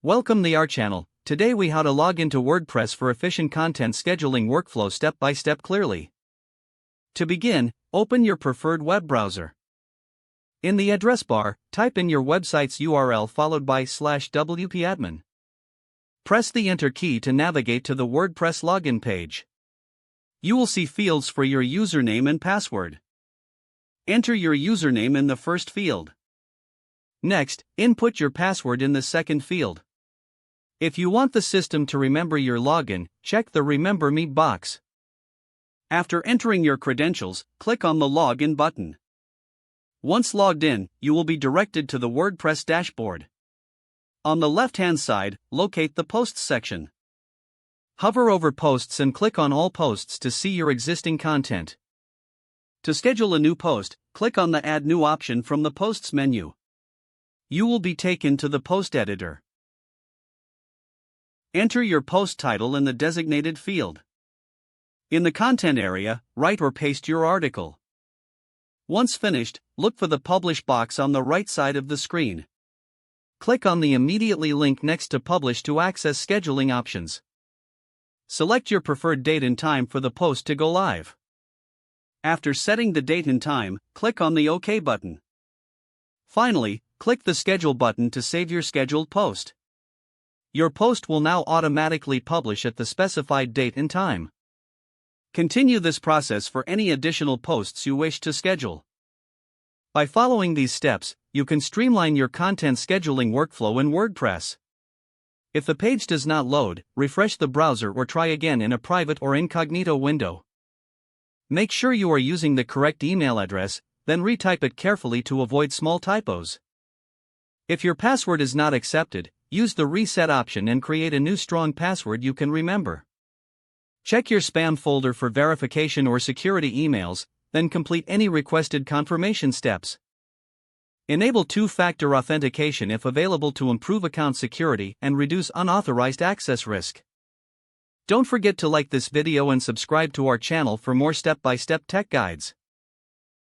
Welcome to our channel. Today we how to log into WordPress for efficient content scheduling workflow step by step clearly. To begin, open your preferred web browser. In the address bar, type in your website's URL followed by /wp-admin. Press the Enter key to navigate to the WordPress login page. You will see fields for your username and password. Enter your username in the first field. Next, input your password in the second field. If you want the system to remember your login, check the Remember Me box. After entering your credentials, click on the Login button. Once logged in, you will be directed to the WordPress dashboard. On the left-hand side, locate the Posts section. Hover over Posts and click on All Posts to see your existing content. To schedule a new post, click on the Add New option from the Posts menu. You will be taken to the post editor. Enter your post title in the designated field. In the content area, write or paste your article. Once finished, look for the Publish box on the right side of the screen. Click on the immediately link next to Publish to access scheduling options. Select your preferred date and time for the post to go live. After setting the date and time, click on the OK button. Finally, click the Schedule button to save your scheduled post. Your post will now automatically publish at the specified date and time. Continue this process for any additional posts you wish to schedule. By following these steps, you can streamline your content scheduling workflow in WordPress. If the page does not load, refresh the browser or try again in a private or incognito window. Make sure you are using the correct email address, then retype it carefully to avoid small typos. If your password is not accepted, use the Reset option and create a new strong password you can remember. Check your spam folder for verification or security emails, then complete any requested confirmation steps. Enable two-factor authentication if available to improve account security and reduce unauthorized access risk. Don't forget to like this video and subscribe to our channel for more step-by-step tech guides.